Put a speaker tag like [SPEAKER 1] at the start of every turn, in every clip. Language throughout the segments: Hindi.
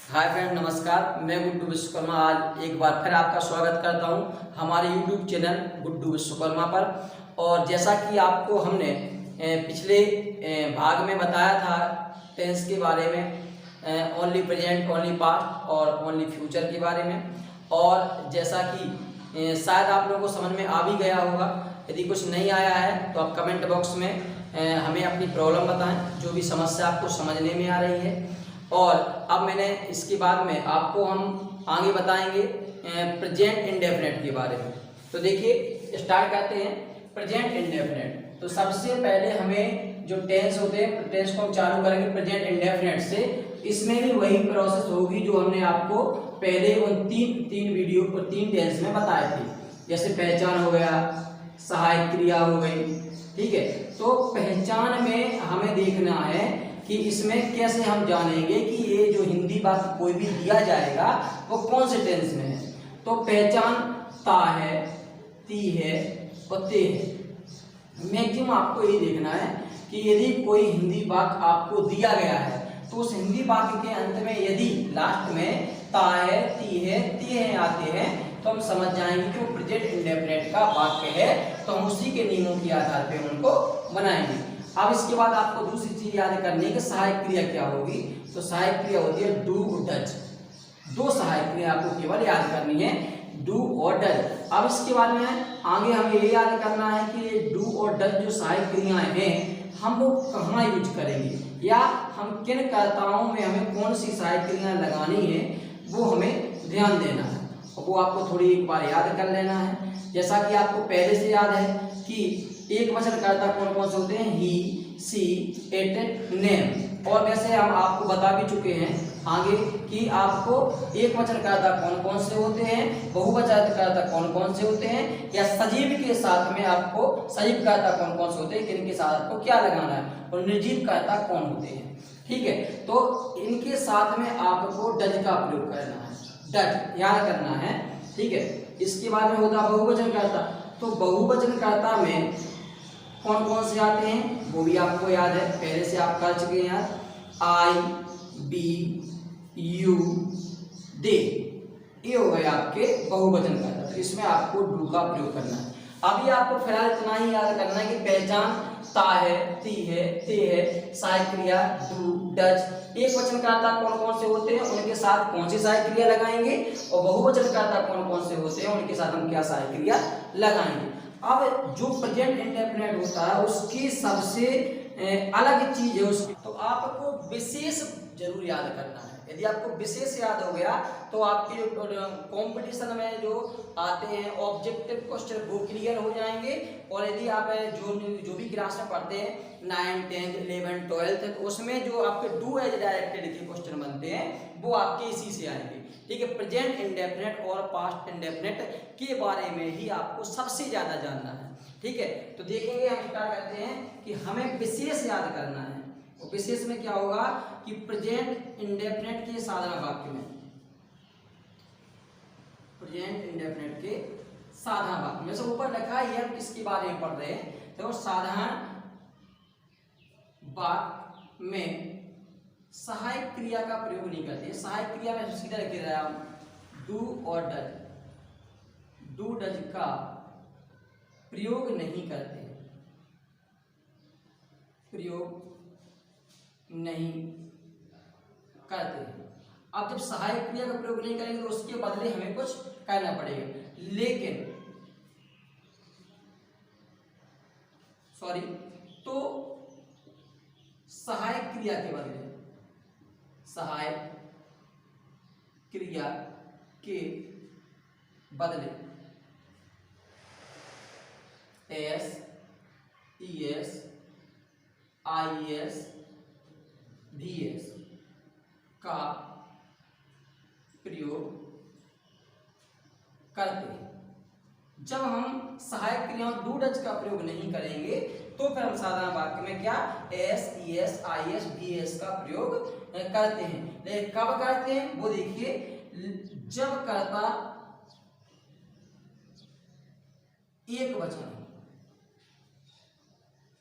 [SPEAKER 1] हाय फ्रेंड, नमस्कार। मैं गुड्डू विश्वकर्मा आज एक बार फिर आपका स्वागत करता हूं हमारे यूट्यूब चैनल गुड्डू विश्वकर्मा पर। और जैसा कि आपको हमने पिछले भाग में बताया था टेंस के बारे में, ओनली प्रेजेंट, ओनली पास्ट और ओनली फ्यूचर के बारे में। और जैसा कि शायद आप लोगों को समझ में आ भी गया होगा। यदि कुछ नहीं आया है तो आप कमेंट बॉक्स में हमें अपनी प्रॉब्लम बताएं, जो भी समस्या आपको समझने में आ रही है। और अब मैंने इसके बाद में आपको हम आगे बताएंगे प्रेजेंट इंडेफिनिट के बारे में। तो देखिए, स्टार्ट करते हैं प्रेजेंट इंडेफिनिट। तो सबसे पहले हमें जो टेंस होते हैं, टेंस को हम चालू करेंगे प्रेजेंट इंडेफिनिट से। इसमें भी वही प्रोसेस होगी जो हमने आपको पहले उन तीन वीडियो को तीन टेंस में बताए थे। जैसे पहचान हो गया, सहायक क्रिया हो गई, ठीक है। तो पहचान में हमें देखना है कि इसमें कैसे हम जानेंगे कि ये जो हिंदी वाक्य कोई भी दिया जाएगा वो कौन से टेंस में है। तो पहचान ता है, ती है और ते है। मैक्सिमम आपको ये देखना है कि यदि कोई हिंदी वाक्य आपको दिया गया है तो उस हिंदी वाक्य के अंत में यदि लास्ट में ता है, ती है, ते है आते हैं तो हम समझ जाएंगे कि वो प्रेजेंट इंडेफिनिट का वाक्य है। तो हम उसी के नियमों के आधार पर उनको बनाएंगे। अब इसके बाद आपको दूसरी चीज याद करनी है कि सहायक क्रिया क्या होगी। तो सहायक क्रिया होती है डू, डज। दो सहायक क्रिया आपको केवल याद करनी है, डू और डज। अब इसके बाद में आगे हमें ये याद करना है कि ये डू और डज जो सहायक क्रियाएं हैं हम वो कहाँ यूज करेंगे, या हम किन कर्ताओं में हमें कौन सी सहायक क्रियाएं लगानी है, वो हमें ध्यान देना है। वो आपको थोड़ी एक बार याद कर लेना है। जैसा कि आपको पहले से याद है कि एक वचन कर्ता कौन कौन से होते हैं, ही, सी, इट, नेम। और वैसे हम आपको बता भी चुके हैं आगे कि आपको एक वचन कर्ता कौन कौन से होते हैं, बहुवचन कर्ता कौन कौन से होते हैं, या सजीव के साथ में आपको सजीव कर्ता कौन कौन से होते हैं, किन के साथ आपको क्या लगाना है, और निर्जीव कर्ता कौन होते हैं। ठीक है, तो इनके साथ में आपको डज का प्रयोग करना है, डज याद करना है। ठीक है, इसके बाद में होता बहुवचन कर्ता। तो बहुवचन कर्ता में कौन कौन से आते हैं वो भी आपको याद है, पहले से आप कर चुके हैं यार। आई, बी, यू, दे, ये हो गए आपके बहुवचन कर्ता। तो इसमें आपको डू का प्रयोग करना है। अभी आपको फिलहाल इतना ही याद करना है कि पहचान ता है, ती है, ते है, सहायक क्रिया डू, डज। एक वचन कर्ता कौन कौन से होते हैं, उनके साथ कौन सी सहायक क्रिया लगाएंगे, और बहुवचन कर्ता कौन कौन से होते हैं, उनके साथ हम क्या सहायक क्रिया लगाएंगे। अब जो प्रेजेंट इंडेफिनिट होता है उसकी सबसे अलग चीज है उसकी, तो आपको विशेष जरूर याद करना है। यदि आपको विशेष याद हो गया तो आपके कंपटीशन में जो आते हैं ऑब्जेक्टिव क्वेश्चन वो क्लियर हो जाएंगे। और यदि आप जो भी क्लास में पढ़ते हैं 9, 10, 11, 12, तो उसमें जो आपके डू एज डायरेक्टेड के क्वेश्चन बनते हैं वो आपके इसी से आएंगे। ठीक है, प्रेजेंट इंडेफिनिट और पास्ट इंडेफिनिट के बारे में ही आपको सबसे ज्यादा जानना है। ठीक है, तो देखेंगे हम क्या करते हैं कि हमें विशेष याद करना है। और विशेष में क्या होगा कि प्रेजेंट इंडेफिनिट के साधारण वाक्य में, प्रेजेंट इंडेफिनिट के साधारण वाक्य में से ऊपर लिखा है, हम किसके बारे में पढ़ रहे हैं। तो साधारण वाक्य में सहायक क्रिया का प्रयोग नहीं करते। सहायक क्रिया में सीधा लिख रहा है डू और डज, डू डज का प्रयोग नहीं करते, प्रयोग नहीं करते। अब जब सहायक क्रिया का प्रयोग नहीं करेंगे तो उसके बदले हमें कुछ करना पड़ेगा। लेकिन तो सहायक क्रिया के बदले, सहायक क्रिया के बदले S, E S, I S, भी एस का प्रयोग करते हैं। जब हम सहायक क्रियाओं डू डज का प्रयोग नहीं करेंगे तो फिर हम साधारण वाक्य में क्या S, E S, I S, भी एस का प्रयोग करते हैं। लेकिन कब करते हैं वो देखिए, जब कर्ता एक वचन हो,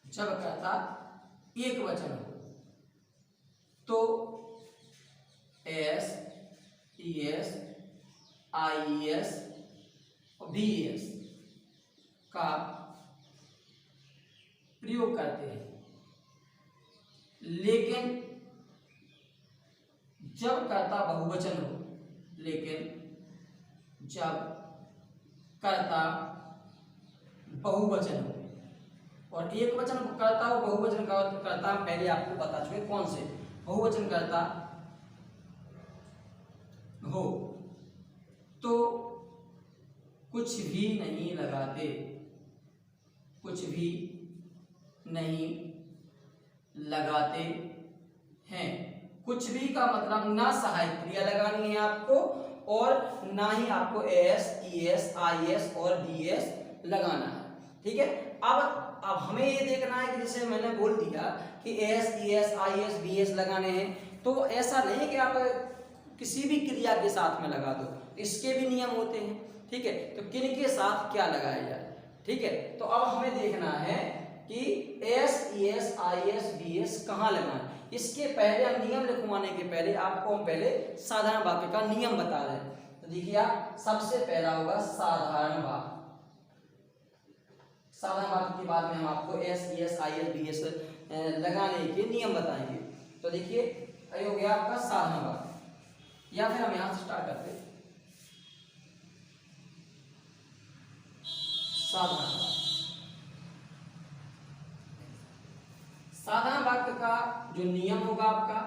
[SPEAKER 1] जब कर्ता एक वचन हो तो एस, ES IES और BES का प्रयोग करते हैं। लेकिन जब कर्ता बहुवचन हो, लेकिन जब कर्ता बहुवचन हो और एक वचन कर्ता हो, बहुवचन कर्ता पहले आपको बता चुके कौन से बहुवचन कर्ता हो तो कुछ भी नहीं लगाते, कुछ भी नहीं लगाते हैं। कुछ भी का मतलब ना सहायक क्रिया लगानी है आपको और ना ही आपको एस, ईएस, आईएस और बीएस लगाना है। ठीक है, अब हमें ये देखना है कि जैसे मैंने बोल दिया कि एस, ईएस, आईएस, बीएस लगाने हैं, तो ऐसा नहीं है कि आप किसी भी क्रिया के साथ में लगा दो, इसके भी नियम होते हैं। ठीक है, तो किन के साथ क्या लगाया जाए। ठीक है, तो अब हमें देखना है कि एस, ईएस, आईएस, बीएस कहाँ लगाना। इसके पहले हम नियम लिखवाने के पहले आपको हम पहले साधारण वाक्य का नियम बता रहे हैं। तो देखिए आप, सबसे पहला होगा साधारण वाक्य। साधारण वाक्य के बाद में हम आपको एस, ईएस, आईएस, बीएस लगाने के नियम बताएंगे। तो देखिए ये हो गया आपका साधारण वाक्य, या फिर हम यहां से स्टार्ट करते हैं। साधारण वाक्य, साधारण वाक्य का जो नियम होगा आपका,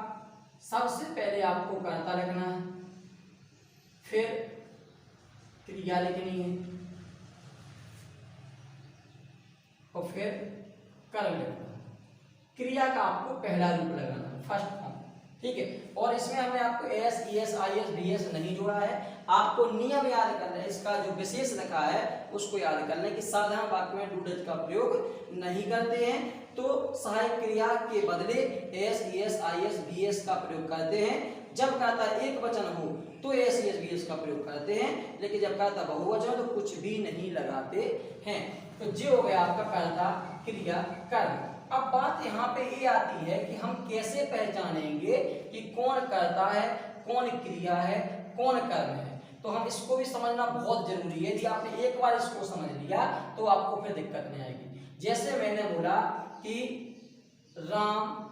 [SPEAKER 1] सबसे पहले आपको कर्ता लिखना है, फिर क्रिया लिखनी है और फिर कर्म लिखना है। क्रिया का आपको पहला रूप लगाना है, फर्स्ट फॉर्म। ठीक है, और इसमें हमने आपको एस, ईएस, आईएस, बीएस नहीं जोड़ा है। आपको नियम याद करना है, इसका जो विशेष लिखा है उसको याद करना है कि साधारण वाक्य में डू डज का प्रयोग नहीं करते हैं, तो सहायक क्रिया के बदले एस, ईएस, आईएस, बीएस का प्रयोग करते हैं। जब कहता एक वचन हो तो एस, ईएस, बीएस का प्रयोग करते हैं, लेकिन जब कहता बहुवचन तो कुछ भी नहीं लगाते हैं। तो ये हो गया आपका कर्ता, क्रिया, कर्म। अब बात यहाँ पे ये आती है कि हम कैसे पहचानेंगे कि कौन कर्ता है, कौन क्रिया है, कौन कर्म है। तो हम इसको भी समझना बहुत जरूरी है। यदि आपने एक बार इसको समझ लिया तो आपको फिर दिक्कत नहीं आएगी। जैसे मैंने बोला कि राम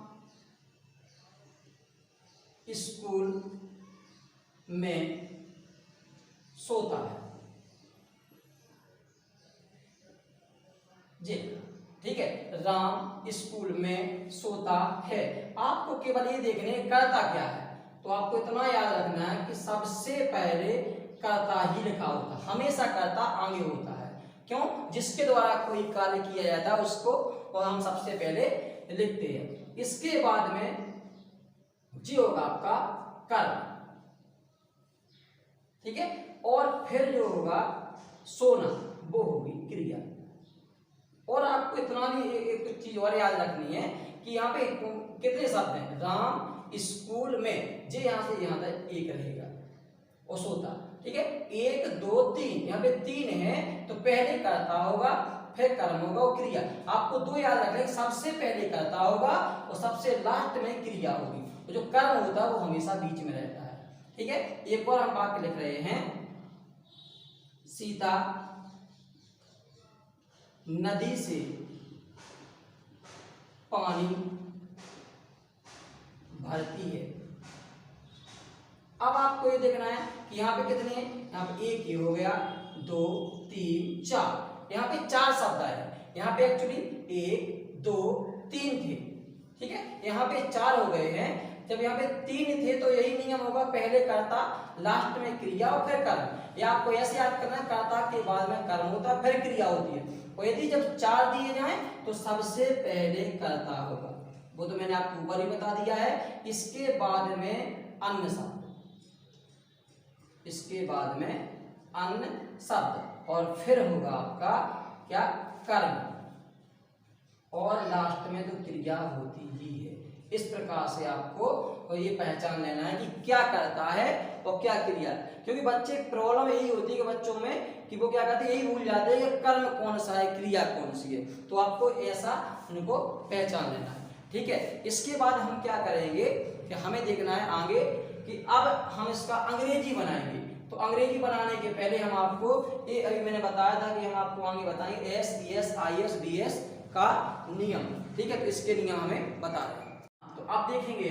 [SPEAKER 1] स्कूल में सोता है जी। ठीक है, राम स्कूल में सोता है। आपको केवल ये देखने कर्ता क्या है, तो आपको इतना याद रखना है कि सबसे पहले कर्ता ही लिखा होता है, हमेशा कर्ता आगे होता है। क्यों? जिसके द्वारा कोई कार्य किया जाता है उसको और हम सबसे पहले लिखते हैं। इसके बाद में जी होगा आपका कर्म। ठीक है, और फिर जो होगा सोना, वो होगी क्रिया। और आपको इतना भी एक चीज और याद रखनी है कि यहाँ पे कितने शब्द हैं। राम स्कूल में, जे यहां से यहां तक एक रहेगा और सोता। ठीक है, 1 2 3, यहाँ पे 3 है, तो पहले कर्ता होगा, फिर कर्म होगा और क्रिया। आपको 2 याद रखना, सबसे पहले कर्ता होगा और सबसे लास्ट में क्रिया होगी। तो जो कर्म होता है वो हमेशा बीच में रहता है। ठीक है, एक और हम वाक्य लिख रहे हैं, सीता नदी से पानी भरती है। अब आपको ये देखना है कि यहाँ पे कितने हैं। यहाँ पे 1 ये हो गया, 2 3 4, यहाँ पे 4 शब्द आए। यहाँ पे एक्चुअली 1 2 3 थे। ठीक है, यहाँ पे 4 हो गए हैं। जब यहाँ पे 3 थे तो यही नियम होगा, पहले कर्ता, लास्ट में क्रिया और फिर कर्म। या आपको ऐसे याद करना है, कर्ता के बाद में कर्म होता है, फिर क्रिया होती है। और यदि जब 4 दिए जाएं तो सबसे पहले कर्ता होगा, वो तो मैंने आपको ऊपर ही बता दिया है। इसके बाद में अन्य शब्द, इसके बाद में अन्य शब्द, और फिर होगा आपका क्या, कर्म, और लास्ट में तो क्रिया होती ही है। इस प्रकार से आपको ये पहचान लेना है कि क्या करता है और क्या क्रिया। क्योंकि बच्चे प्रॉब्लम यही होती है कि बच्चों में कि वो क्या कहते हैं, यही भूल जाते हैं कि कर्म कौन सा है, क्रिया कौन सी है। तो आपको ऐसा उनको पहचान लेना है। ठीक है। इसके बाद हम क्या करेंगे कि हमें देखना है आगे कि अब हम इसका अंग्रेजी बनाएंगे। तो अंग्रेजी बनाने के पहले हम आपको ये अभी मैंने बताया था कि हम आपको आगे बताएंगे S, E S, I S, D S का नियम, ठीक है। तो इसके नियम हमें बता रहे हैं। तो अब देखेंगे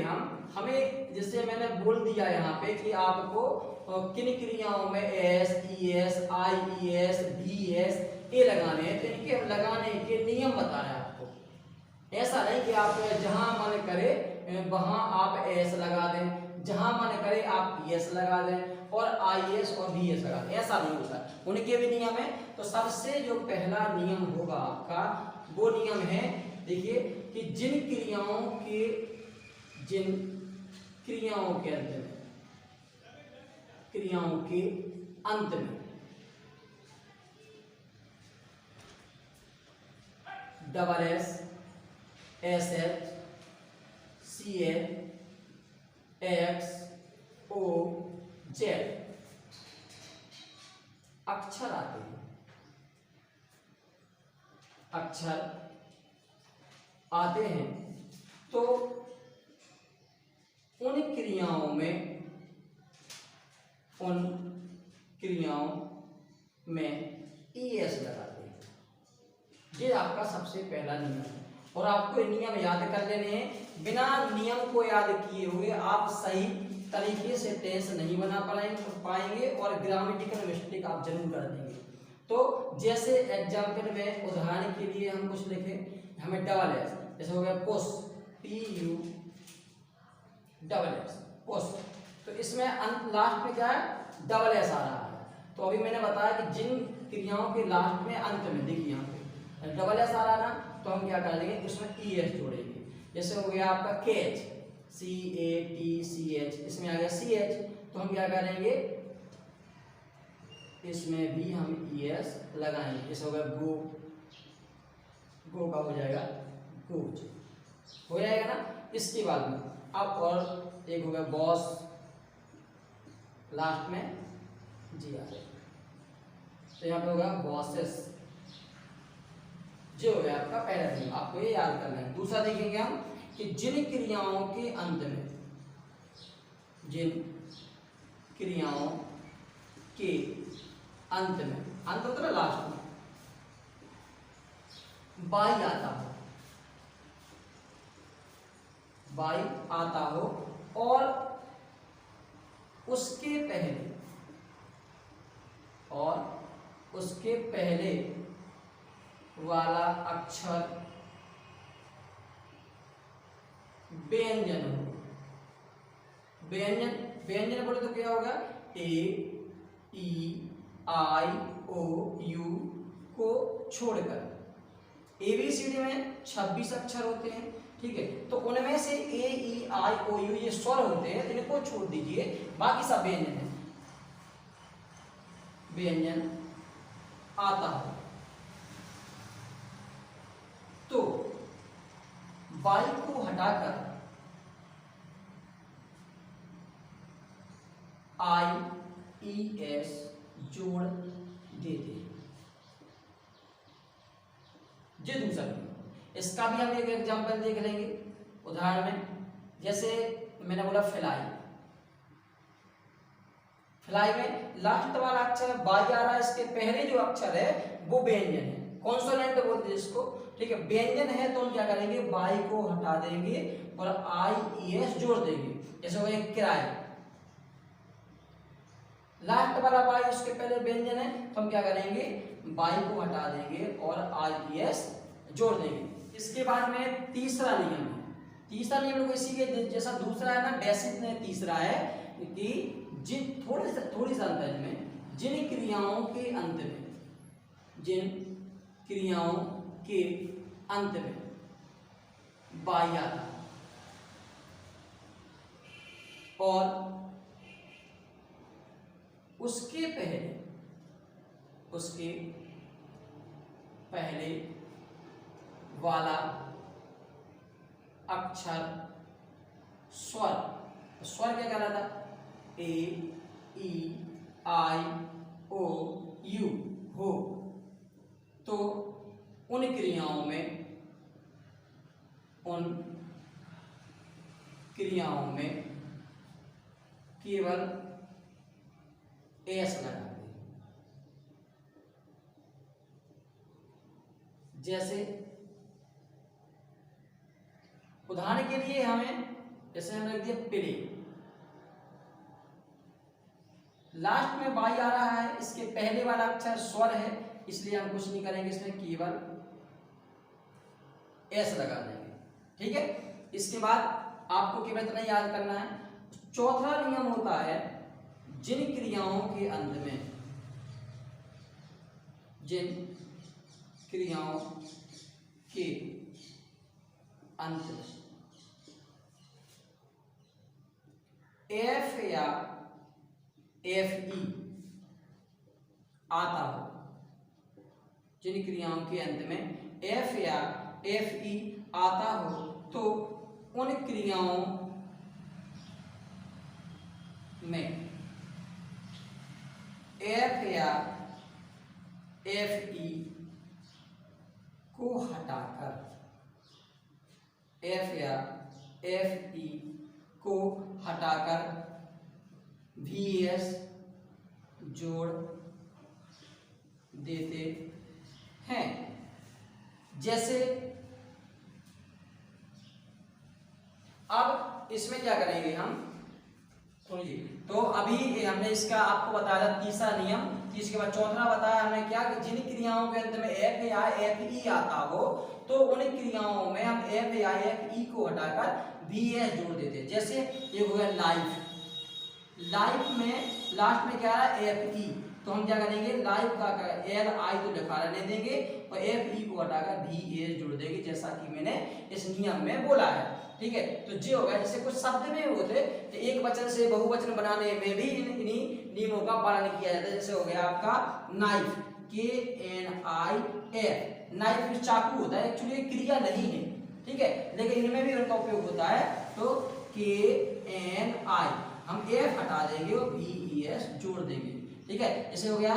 [SPEAKER 1] हमें जैसे मैंने बोल दिया यहाँ पे कि आपको किन क्रियाओं में एस, ई एस, आई ई एस, डी एस ये लगाने हैं, तो इनके लगाने के नियम बता रहे हैं आपको। ऐसा नहीं कि आप जहां मन करे वहां आप एस लगा दें, जहां मन करे आप ई एस लगा दें और आई एस और डी एस लगा दें, ऐसा नहीं होता, उनके भी नियम है। तो सबसे जो पहला नियम होगा आपका वो नियम है, देखिए कि जिन क्रियाओं के अंत में double S, S H, C H, X, O, Z अक्षर आते हैं, तो उन क्रियाओं में ई एस लगाते हैं। ये आपका सबसे पहला नियम है और आपको ये नियम याद कर लेने हैं। बिना नियम को याद किए हुए आप सही तरीके से टेंस नहीं बना पाएंगे और ग्रामेटिकल मिस्टेक आप जरूर कर देंगे। तो जैसे एग्जाम्पल में उदाहरण के लिए हम कुछ लिखें, हमें डबल एस, जैसे हो गया push, P U double S, push, तो इसमें लास्ट में क्या है, डबल एस आ रहा है। तो अभी मैंने बताया कि जिन क्रियाओं के लास्ट में अंत में देखिए यहाँ पे डबल एस आ रहा ना, तो हम क्या कर देंगे, उसमें ई एस जोड़ेंगे। जैसे हो गया आपका catch, C A T C H, इसमें आ गया सी एच, तो हम क्या करेंगे, इसमें भी हम ई एस लगाएंगे। जैसे हो गया गो, गो का हो जाएगा गोज, हो जाएगा ना। इसके बाद में अब और एक हो गया बॉस, लास्ट में जी आ जाएगा, तो यहाँ पे होगा बॉसेस, जो हो गया आपका पहला नियम, आपको ये याद करना है। दूसरा देखेंगे हम कि जिन क्रियाओं के अंत में अंत मतलब लास्ट में बाई आता हो और उसके पहले वाला अक्षर व्यंजन हो। व्यंजन बोले तो क्या होगा, ए ई आई ओ यू को छोड़कर। एबीसीडी में 26 अक्षर होते हैं, ठीक है, तो उनमें से ए ई आई ओ यू ये स्वर होते हैं, इनको छोड़ दीजिए, बाकी सब व्यंजन है। व्यंजन आता हो तो बाई को हटाकर आई ई एस जोड़ देते हैं। ये दूसरा नियम, इसका भी हम एक एग्जांपल देख लेंगे उदाहरण में। जैसे मैंने बोला फ्लाई, फ्लाई में लास्ट वाला अक्षर बाई आ रहा है, इसके पहले जो अक्षर है वो व्यंजन है, कॉन्सोनेंट बोलते हैं इसको, ठीक है, व्यंजन है। तो हम क्या करेंगे, बाई को हटा देंगे और आई ई एस जोड़ देंगे। जैसे हो गया किराए, लास्ट वाला बाई उसके पहले व्यंजन है, तो हम क्या करेंगे, बाई को हटा देंगे और आई ई एस जोड़ देंगे। इसके बाद में तीसरा नियम है, तीसरा नियम को इसी के जैसा दूसरा है ना, बेसिक में तीसरा है कि थोड़ी सा अंतर में जिन क्रियाओं के अंत में बाई आता और उसके पहले वाला अक्षर स्वर क्या कहलाता, ए ई आई ओ यू हो, तो उन क्रियाओं में क्रियाओं में केवल एस लगा दें। जैसे उदाहरण के लिए जैसे हमने रख दिया प्ले, लास्ट में वाई आ रहा है, इसके पहले वाला अक्षर स्वर है, इसलिए हम कुछ नहीं करेंगे, इसमें केवल एस लगा देंगे। ठीक है, इसके बाद आपको केवल इतना याद करना है। चौथा नियम होता है जिन क्रियाओं के अंत में, जिन क्रियाओं के अंत में एफ या एफ ई आता हो, जिन क्रियाओं के अंत में एफ या एफ ई आता हो, तो उन क्रियाओं में एफ या एफ ई को हटाकर, एफ या एफ ई को हटाकर वी एस जोड़ देते हैं। जैसे अब इसमें क्या करेंगे हम, सुनिए, तो अभी हमने इसका आपको बताया तीसरा नियम, इसके बाद चौथा बताया हमने क्या कि जिन क्रियाओं के अंत में एफ या एफ ई आता हो, तो उन क्रियाओं में हम एफ या एफ ई को हटाकर वी एस जोड़ देते हैं। जैसे ये हो गया लाइफ, लाइफ में लास्ट में क्या है एफ ई, तो हम क्या करेंगे लाइफ का एल आई तो लिखा रहने देंगे और एफ ई को हटाकर वी एस जोड़ देंगे, जैसा कि मैंने इस नियम में बोला है। ठीक है, तो ये होगा। जैसे कुछ शब्द में होते तो एक वचन से बहुवचन बनाने में भी इन्हीं नियमों का पालन किया जाता है। जैसे हो गया आपका नाइफ, के एन आई एफ, नाइफ में चाकू होता है, एक्चुअली क्रिया नहीं है, ठीक है, लेकिन इनमें भी उनका उपयोग होता है। तो के एन आई हम एफ हटा देंगे और वी ई एस जोड़ देंगे। ठीक है, जैसे हो गया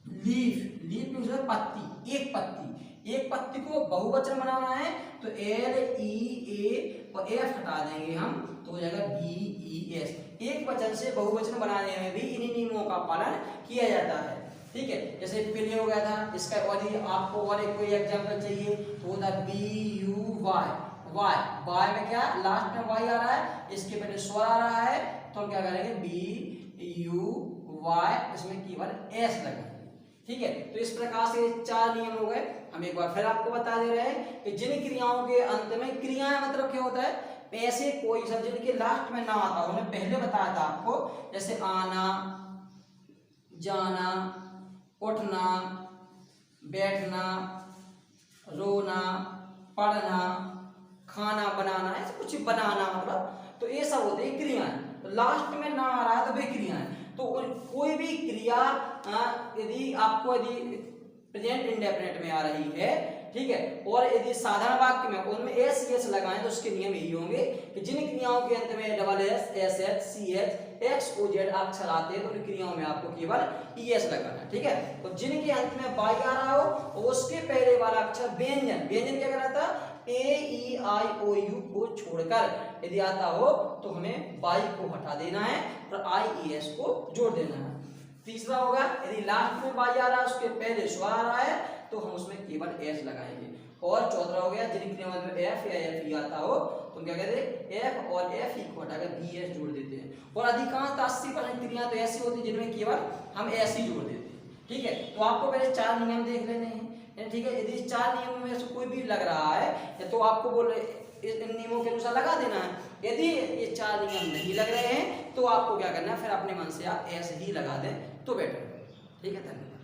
[SPEAKER 1] लीफ, लीफ में पत्ती, एक पत्ती, एक पत्ती को बहुवचन बनाना है तो एल ई ए और एफ हटा देंगे हम, तो हो जाएगा बी ई एस। एक वचन से बहुवचन बनाने में भी इन्हीं नियमों का पालन किया जाता है। ठीक है, जैसे पहले हो गया था इसका, और आपको और एक कोई एग्जांपल चाहिए तो होता B U Y, Y, Y में क्या लास्ट में वाई आ रहा है, इसके पहले स्वर आ रहा है, तो हम क्या करेंगे बी यू वाई, इसमें केवल एस लगाएंगे। ठीक है, तो इस प्रकार से 4 नियम हो गए। हम एक बार फिर आपको बता दे रहे हैं कि जिन क्रियाओं के अंत में, क्रियाएं मतलब क्या होता है, ऐसे कोई शब्द जिनके लास्ट में ना आता हो, हमने पहले बताया था आपको, जैसे आना, जाना, उठना, बैठना, रोना, पढ़ना, खाना बनाना, ऐसे कुछ बनाना, मतलब तो ये सब होते हैं क्रियाएं। तो लास्ट में ना आ रहा है तो वे क्रियाएं। तो कोई भी क्रिया यदि आपको प्रेजेंट इंडेफिनिट में आ रही है, ठीक है, और यदि साधारण वाक्य में उनमें एस एस लगाएं तो उसके नियम यही होंगे कि जिन क्रियाओं के अंत में double S, S H, C H, X O Z अक्षर आते हैं तो उन क्रियाओं में आपको केवल ई एस लगाना है। ठीक है, तो जिनके अंत में वाई आ रहा हो उसके पहले वाला अक्षर व्यंजन, व्यंजन क्या कहलाता है, ए ई आई ओ यू को छोड़कर यदि आता हो तो हमें वाई को हटा देना है और आई ई एस को जोड़ देना है। तीसरा होगा यदि लास्ट में वाई आ रहा है उसके पहले स्वर आ रहा है तो हम उसमें केवल एस लगाएंगे। और चौथा हो गया जिन क्रियाओं में एफ या एफ ई आता हो तो क्या कहते हैं, एफ और एफ ई को हटाकर बी एस जोड़ देते हैं। और अधिकांश 80% क्रियाएं तो ऐसी होती है जिनमें केवल हम एस ही जोड़ देते हैं। ठीक है, तो आपको पहले 4 नियम देख लेने हैं। ठीक है, यदि 4 नियमों में से कोई भी लग रहा है तो आपको बोल इन नियमों के अनुसार लगा देना है। यदि ये 4 नियम नहीं लग रहे हैं तो आपको क्या करना है, फिर अपने मन से आप ऐसे ही लगा दें तो बेटर। ठीक है, धन्यवाद।